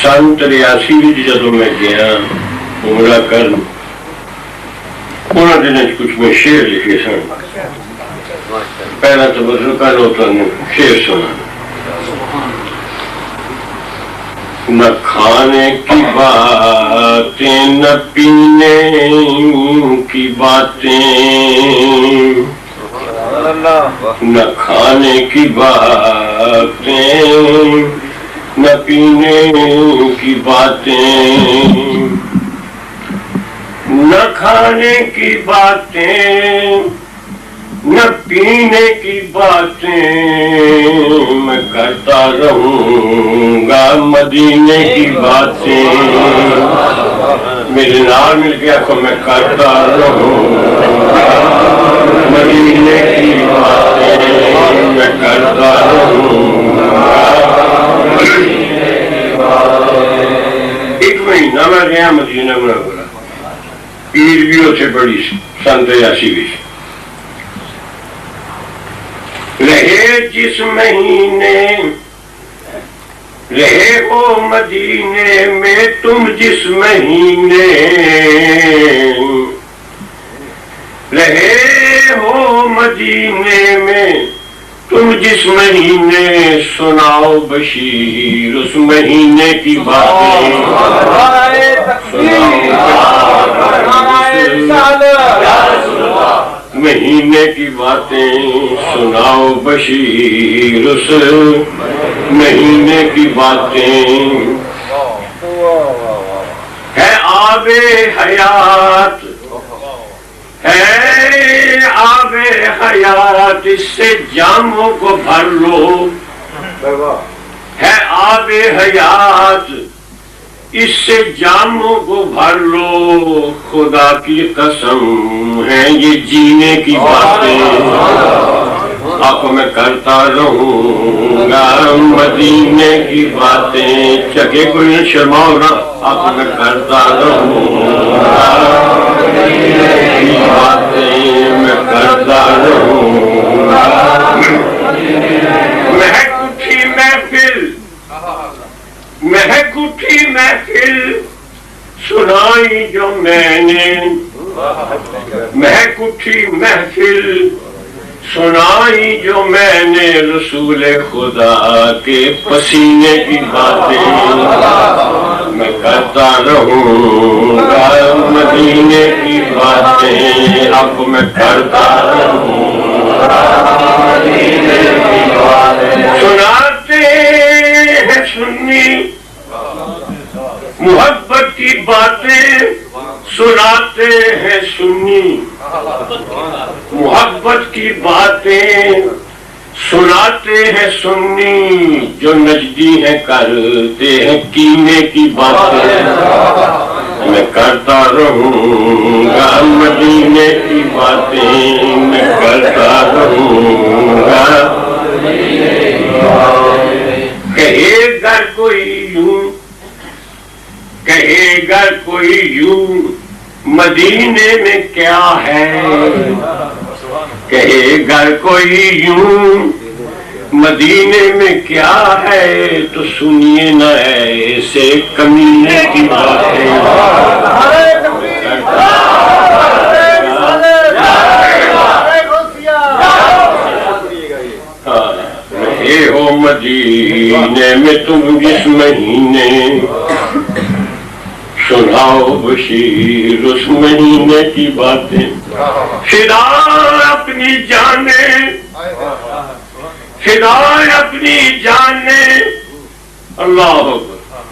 سن 83 جدوں میں گیا عمرہ کرن انہوں نے کچھ میں شعر لکھے سن پہلا تو بزرگاں نے شعر سنا نہ کھانے کی باتیں نہ پینے کی باتیں نہ کھانے کی باتیں نہ پینے کی باتیں نہ کھانے کی باتیں نہ پینے کی باتیں میں کرتا رہوں گا مدینے کی باتیں میرے نام مل گیا تو میں کرتا رہوں گا مدینے کی باتیں میں کرتا رہوں گا ایک مہینہ میں گیا مدینہ منورہ پیر بھی اتنے بڑی سن 83 بھی رہے جس مہینے رہے ہو مدینے میں تم جس مہینے رہے ہو مدینے میں تم جس مہینے سناؤ بشیر اس مہینے کی باتیں مہینے کی باتیں سناؤ بشیر اس مہینے کی باتیں ہے آب حیات ہے آب حیات اس سے جاموں کو بھر لو ہے آب حیات اس سے جاموں کو بھر لو خدا کی قسم ہے یہ جینے کی باتیں آپ کو میں کرتا رہوں گا مدینے کی باتیں چکے کوئی شرماؤ نہ آپ کو میں کرتا رہوں گا مدینے کی باتیں میں کرتا رہوں گا مہک اٹھی محفل مہک اٹھی محفل سنائی جو میں نے مہک اٹھی محفل سنائی جو میں نے رسول خدا کے پسینے کی باتیں میں کرتا رہوں گا مدینے کی باتیں اب میں کرتا رہوں گا مدینے کی باتیں سناتے ہیں سنی محبت کی باتیں سناتے ہیں سنی محبت کی باتیں سناتے ہیں سنی جو نجدی ہیں کرتے ہیں کینے کی باتیں میں کرتا رہوں گا مدینے کی باتیں میں کرتا رہوں گا کہے گر کوئی یوں کہے گر کوئی یوں مدینے میں کیا ہے کہے گر کوئی یوں مدینے میں کیا ہے تو سنیے نہ ایسے کمینے کی باتیں رہے ہو مدینے میں تم جس مہینے سناؤ بشیر اس مہینے کی باتیں فدا اپنی جانیں فدا اپنی جانیں اللہ اکبر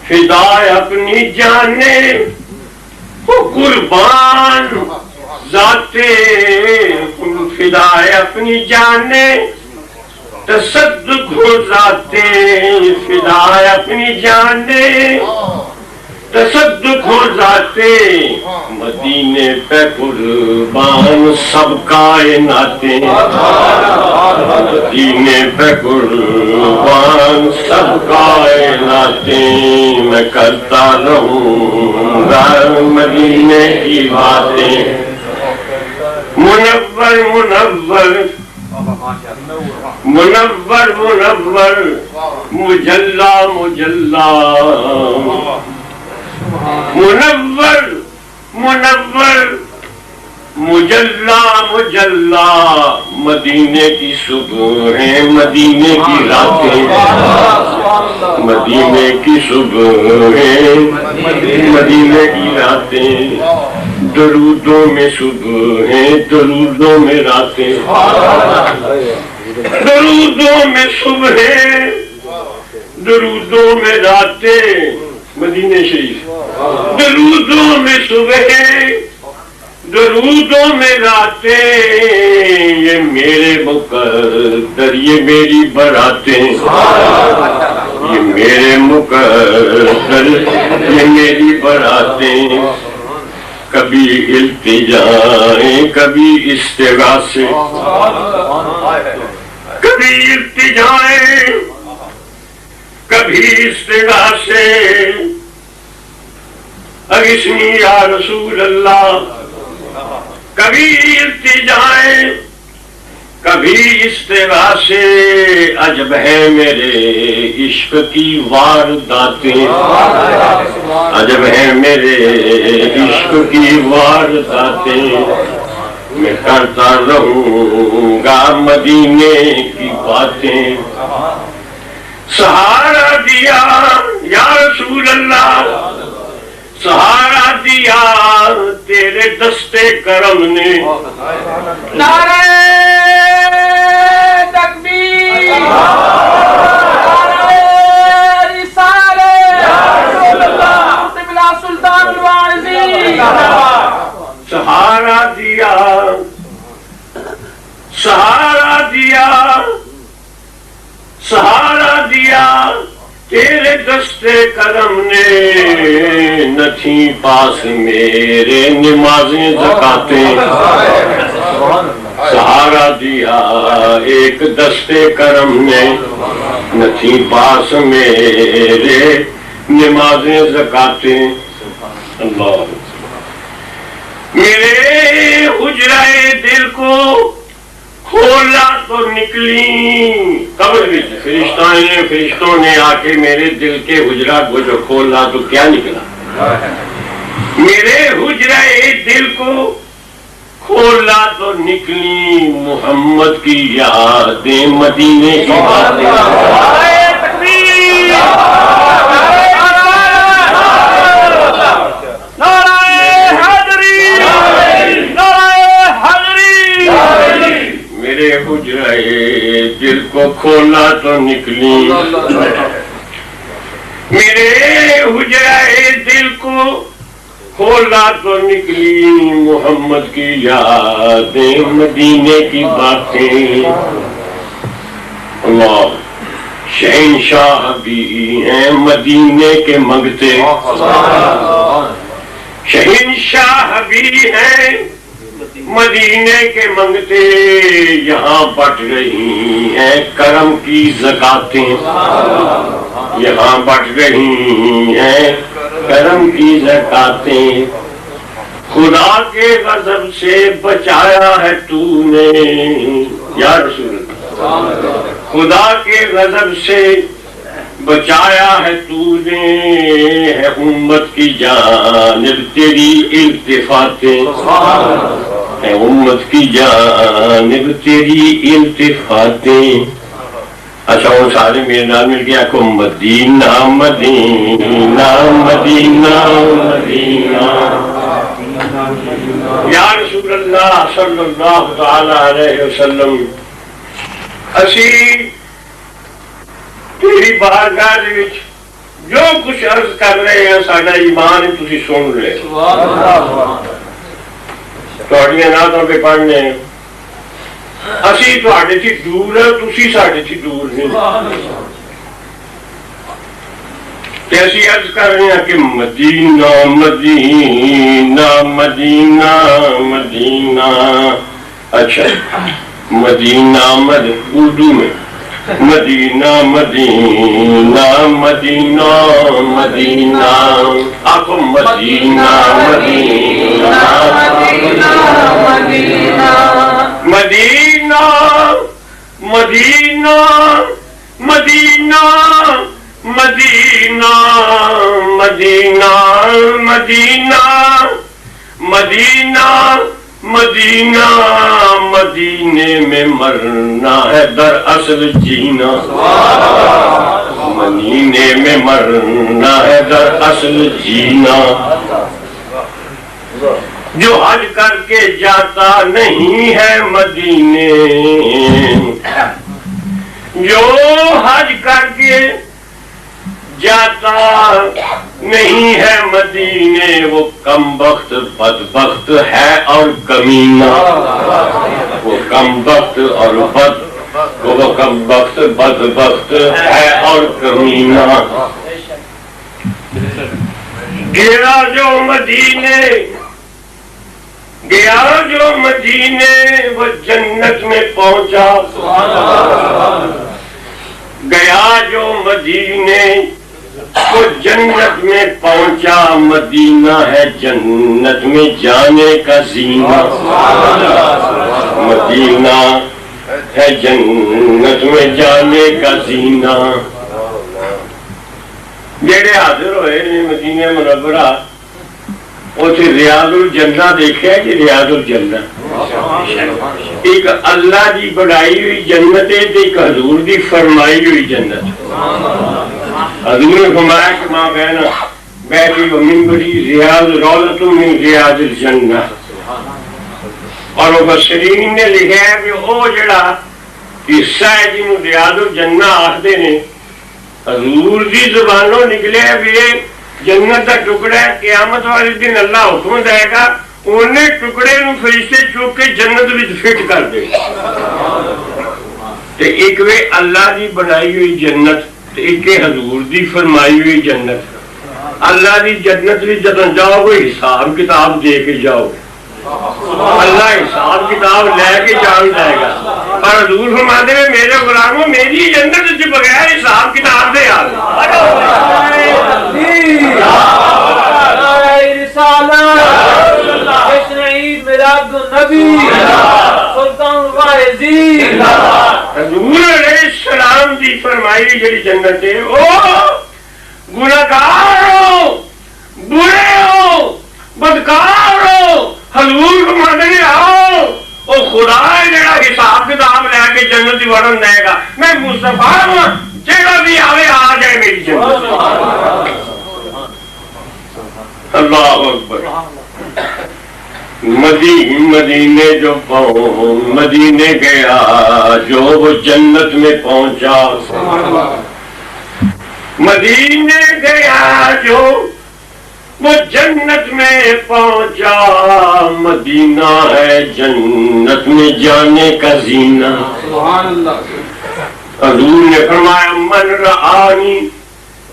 فدا اپنی جانیں وہ قربان ذاتے فدا اپنی جانیں تصدق ہو ذاتے فدا اپنی جانیں تصدق ہو ذاتے مدینے پہ قربان سب کائناتیں مدینے پہ قربان سب کائناتیں میں کرتا رہوں گا مدینے کی باتیں منور منور منور منور مجلا مجلا منور منور مجلا مجلا مدینے کی صبح ہے مدینے کی راتیں مدینے کی صبح ہے مدینے کی راتیں درودوں میں صبح ہے درودوں میں راتیں درودوں میں صبح ہے درودوں میں راتیں مدینہ شریف درودوں میں صبح ہے درودوں میں راتیں یہ میرے مقدر یہ میری براتیں یہ میرے مقدر یہ میری براتیں کبھی التجائیں کبھی استغاثے کبھی التجائیں کبھی استغاثے اغثنی یا رسول اللہ کبھی التجائیں کبھی استغاثے عجب ہے میرے عشق کی وارداتیں عجب ہے میرے عشق کی وارداتیں میں کرتا رہوں گا مدینے کی باتیں سہارا دیا یا رسول اللہ سہارا دیا تیرے دستے کرم نے نعرہ تکبیر نعرہ رسالت قبلہ سلطان الواعظین سہارا دیا سہارا دیا سہارا دیا تیرے دستے کرم نے نہ تھی پاس میرے نمازیں زکاتیں سہارا دیا ایک دستے کرم نے نہ تھی پاس میرے نمازیں زکاتیں اللہ میرے حجرہ دل کو کھولا تو نکلی قبر میں فرشتوں نے آ کے میرے دل کے حجرہ کو جو کھولا تو کیا نکلا میرے حجرہ دل کو کھولا تو نکلی محمد کی یادیں مدینے کی باتیں میرے حجرہ دل کو کھولا تو نکلی میرے حجرہ دل کو کھولا تو نکلی محمد کی یادیں مدینے کی باتیں اللہ شہنشاہ بھی ہیں مدینے کے منگتے شہنشاہ بھی ہیں مدینے کے منگتے یہاں بٹ رہی ہیں کرم کی زکاتیں یہاں بٹ رہی ہیں کرم کی زکاتیں خدا کے غضب سے بچایا ہے تو نے یا رسول اللہ خدا کے غضب سے بچایا ہے تو نے ہے امت کی جانب تیری التفاتیں ہے امت کی جانب تیری التفاتیں اچھا وہ سارے میرے نام مل گیا کو مدینہ مدینہ مدینہ مدینہ یا رسول اللہ صلی اللہ تعالی علیہ وسلم اسی تیری بارگاہ دے وچ جو کچھ عرض کر رہے ہیں ساڈا ایمان تسی سن رہے تہاڈیاں نعتاں پہ پڑھنے اسی تہاڈے تھی دور ہے تسی ساڈے تھی دور نہیں تے اسی عرض کر رہے ہیں کہ مدینہ مدینہ مدینہ مدینہ اچھا مدینہ اردو میں مدینہ مدینہ مدینہ مدینہ آپ مدینہ مدینہ مدینہ مدینہ مدینہ مدینہ مدینہ مدینہ مدینہ مدینہ مدینے میں مرنا ہے دراصل جینا مدینے میں مرنا ہے دراصل جینا جو حج کر کے جاتا نہیں ہے مدینے جو حج کر کے جاتا نہیں ہے مدینے وہ کم بخت بدبخت ہے اور کمینہ وہ کم بخت اور وہ کم بخت بدبخت ہے اور کمینہ گیا جو مدینے گیا جو مدینے وہ جنت میں پہنچا گیا جو مدینے وہ جنت میں پہنچا مدینہ ہے جنت میں جانے کا زینہ مدینہ ہے جنت میں جانے کا زینہ جڑے حاضر ہوئے نے مدینہ منورہ اسے ریاض الجنہ دیکھا کہ ریاض الجنہ ایک اللہ دی بڑائی ہوئی جنت ہے ایک حضور دی فرمائی ہوئی جنت حضور نے فرمایا کہ ماں بہنا بیٹھی و منبری ریاض رولت من ریاض الجنہ اور مبصرین نے لکھا ہے کہ وہ جڑا حصہ ہے جنہوں ریاض الجنہ آخدے نے حضور دی زبانوں نکلے بھی جنت کا ٹکڑا ہے قیامت والے دن اللہ حکم دے گا انہیں ٹکڑے نو فرشتے چوک کے جنت وچ فٹ کر دے تے ایک وے اللہ دی بنائی ہوئی جنت تے ایک حضور دی فرمائی ہوئی جنت اللہ دی جنت وچ جدوں جاؤ گے حساب کتاب دے کے جاؤ اللہ حساب کتاب لے کے جان جائے گا پر حضور فرماتے ہیں میرے غلاموں میری جنت سے بغیر حساب کتاب دے آ حضور علیہ السلام دی فرمائی جڑی جنت ہے او گناہگار ہو برے ہو بدکار ہو حضور فرماتے ہیں آؤ او خدا ہے جڑا حساب کتاب لے کے جنت دی وڑن دے گا میں مصطفیٰ ہوں جڑا بھی آوے آ جائے میری جنت اللہ اکبر مدینے جو مدینے گیا جو وہ جنت میں پہنچا مدینے گیا جو وہ جنت میں پہنچا مدینہ ہے جنت میں جانے کا زینہ حضور نے فرمایا من رآنی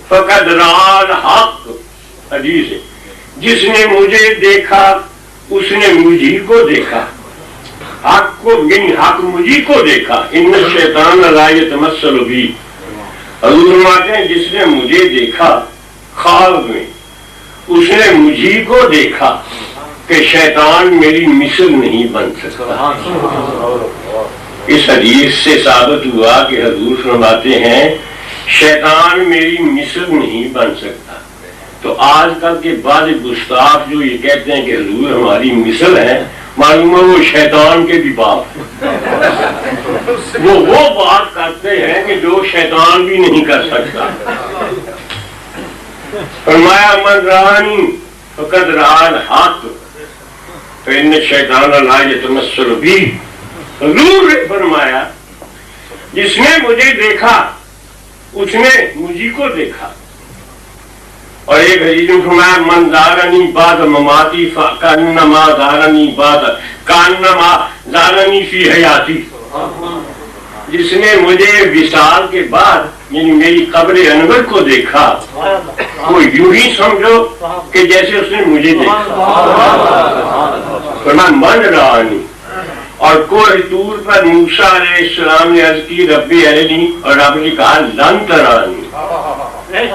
فقد رآ الحق حدیث ہے جس نے مجھے دیکھا اس نے مجھے کو دیکھا حق کو یعنی حق مجھے کو دیکھا ان الشیطان لا یتمثل بی حضور فرماتے ہیں جس نے مجھے دیکھا خواب میں اس نے مجھے کو دیکھا کہ شیطان میری مثل نہیں بن سکتا اس حدیث سے ثابت ہوا کہ حضور فرماتے ہیں شیطان میری مثل نہیں بن سکتا تو آج کل کے بعض گستاخ جو یہ کہتے ہیں کہ حضور ہماری مثل ہے معلوم ہے وہ شیطان کے بھی باپ وہ بات کرتے ہیں کہ جو شیطان بھی نہیں کر سکتا فرمایا من رآنی فقد رآ الحق فإن الشیطان لا یتمثل بی حضور نے فرمایا جس نے مجھے دیکھا اس نے مجھے کو دیکھا اور ایک حدیث میں فرمایا من زارنی بعد مماتی فکانما زارنی بعد کانما زارنی فی حیاتی جس نے مجھے وصال کے بعد یعنی میری قبر انور کو دیکھا وہ یوں ہی سمجھو کہ جیسے اس نے مجھے دیکھا فرمایا من رآنی اور کوہ طور پر موسیٰ علیہ السلام نے عرض کی ربی ارنی اور رب نے کہا لن ترانی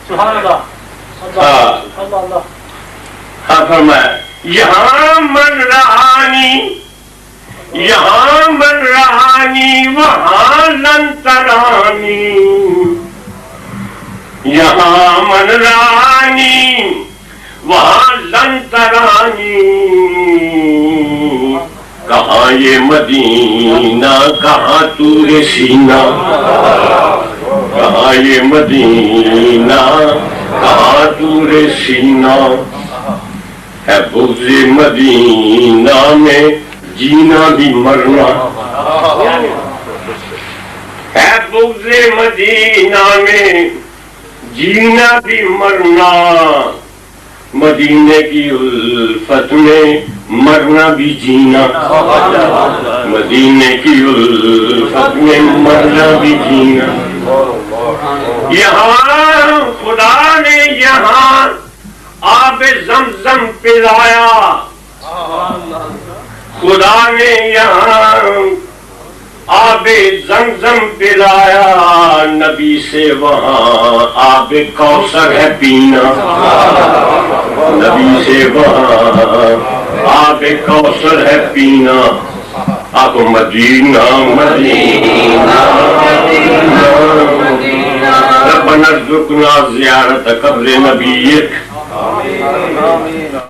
سبحان اللہ ہاں فرمایا یہاں من رآنی یہاں من رہانی وہاں لن ترانی، یہاں من رہانی وہاں لن ترانی، کہاں یہ مدینہ کہاں طور سینہ، کہاں یہ مدینہ کہاں طور سینہ، ہے بغض مدینہ میں جینا بھی مرنا، ہے بغض مدینہ میں جینا بھی مرنا، مدینے کی الفت میں مرنا بھی جینا، مدینے کی الفت میں مرنا بھی جینا۔ یہاں خدا نے یہاں آب زمزم پلایا، خدا نے یہاں آب زمزم پلایا، نبی سے وہاں آب کوثر ہے پینا، نبی سے وہاں آب کوثر ہے پینا۔ اب مدینہ مدینہ ربنا ارزقنا زیارت قبر نبیک۔